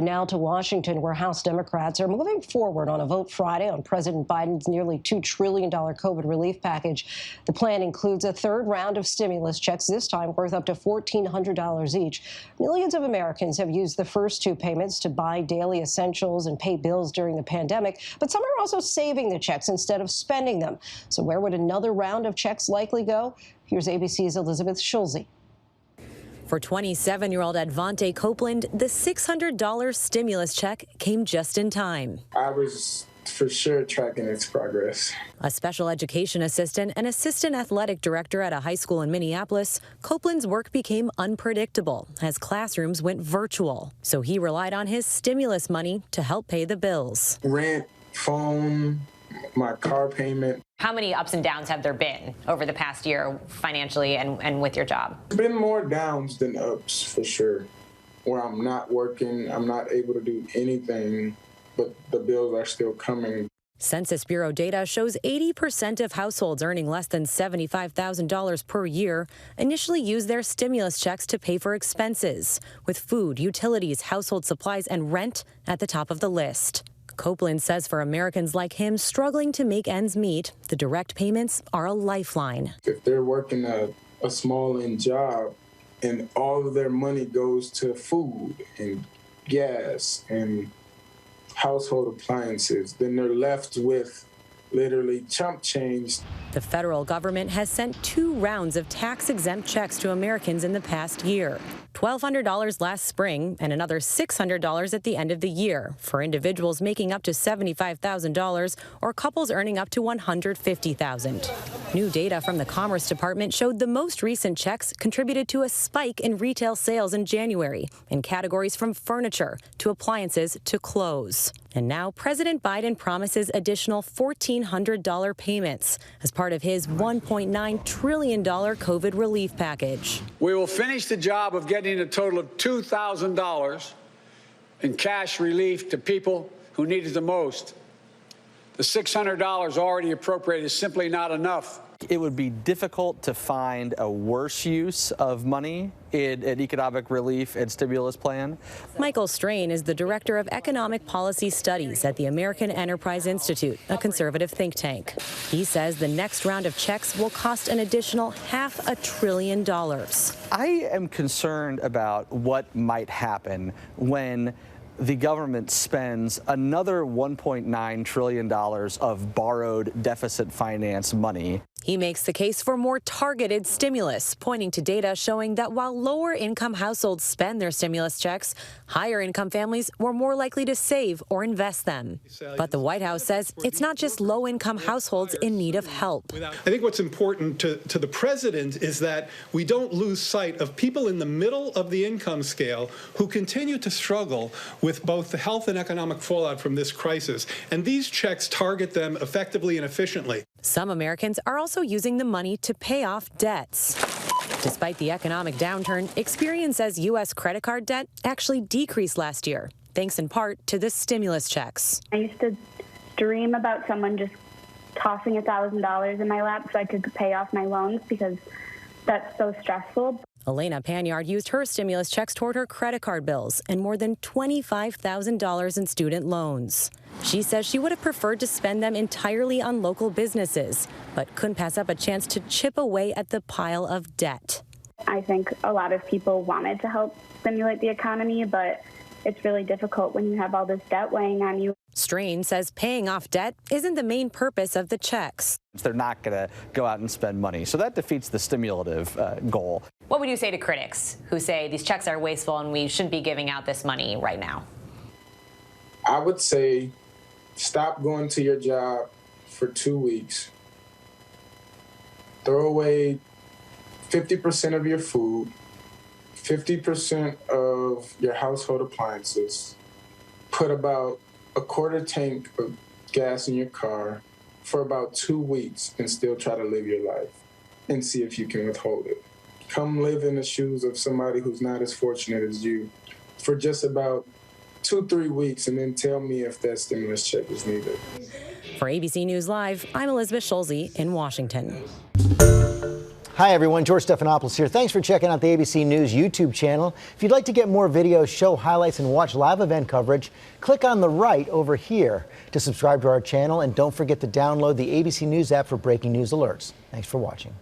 Now to Washington, where House Democrats are moving forward on a vote Friday on President Biden's nearly $2 trillion COVID relief package. The plan includes a third round of stimulus checks, this time worth up to $1,400 each. Millions of Americans have used the first two payments to buy daily essentials and pay bills during the pandemic, but some are also saving the checks instead of spending them. So where would another round of checks likely go? Here's ABC's Elizabeth Schulze. For 27-year-old Advante Copeland, the $600 stimulus check came just in time. I was for sure tracking its progress. A special education assistant and assistant athletic director at a high school in Minneapolis, Copeland's work became unpredictable as classrooms went virtual. So he relied on his stimulus money to help pay the bills. Rent, phone, my car payment. How many ups and downs have there been over the past year financially and with your job? There's been more downs than ups, for sure, where I'm not working, I'm not able to do anything, but the bills are still coming. Census Bureau data shows 80% of households earning less than $75,000 per year initially use their stimulus checks to pay for expenses, with food, utilities, household supplies, and rent at the top of the list. Copeland says for Americans like him struggling to make ends meet, the direct payments are a lifeline. If they're working a small-end job and all of their money goes to food and gas and household appliances, then they're left with literally chump change. The federal government has sent 2 rounds of tax-exempt checks to Americans in the past year. $1,200 last spring and another $600 at the end of the year for individuals making up to $75,000 or couples earning up to $150,000. New data from the Commerce Department showed the most recent checks contributed to a spike in retail sales in January in categories from furniture to appliances to clothes. And now President Biden promises additional $1,400 payments as part of his $1.9 trillion COVID relief package. We will finish the job of getting a total of $2,000 in cash relief to people who need it the most. The $600 already appropriated is simply not enough. It would be difficult to find a worse use of money in an economic relief and stimulus plan. Michael Strain is the director of economic policy studies at the American Enterprise Institute, a conservative think tank. He says the next round of checks will cost an additional $500 billion. I am concerned about what might happen when the government spends another $1.9 trillion of borrowed deficit finance money. He makes the case for more targeted stimulus, pointing to data showing that while lower-income households spend their stimulus checks, higher-income families were more likely to save or invest them. But the White House says it's not just low-income households in need of help. I think what's important to the president is that we don't lose sight of people in the middle of the income scale who continue to struggle with both the health and economic fallout from this crisis, and these checks target them effectively and efficiently. Some Americans are also using the money to pay off debts. Despite the economic downturn, Experian says U.S. credit card debt actually decreased last year, thanks in part to the stimulus checks. I used to dream about someone just tossing $1,000 in my lap so I could pay off my loans because that's so stressful. Elena Panyard used her stimulus checks toward her credit card bills and more than $25,000 in student loans. She says she would have preferred to spend them entirely on local businesses, but couldn't pass up a chance to chip away at the pile of debt. I think a lot of people wanted to help stimulate the economy, but it's really difficult when you have all this debt weighing on you. Strain says paying off debt isn't the main purpose of the checks. They're not going to go out and spend money, so that defeats the stimulative goal. What would you say to critics who say these checks are wasteful and we shouldn't be giving out this money right now? I would say stop going to your job for 2 weeks. Throw away 50% of your food, 50% of your household appliances. Put about a quarter tank of gas in your car for about 2 weeks and still try to live your life and see if you can withhold it. Come live in the shoes of somebody who's not as fortunate as you for just about 2-3 weeks and then tell me if that stimulus check is needed. For ABC News Live, I'm Elizabeth Schulze in Washington. Hi, everyone. George Stephanopoulos here. Thanks for checking out the ABC News YouTube channel. If you'd like to get more videos, show highlights, and watch live event coverage, click on the right over here to subscribe to our channel. And don't forget to download the ABC News app for breaking news alerts. Thanks for watching.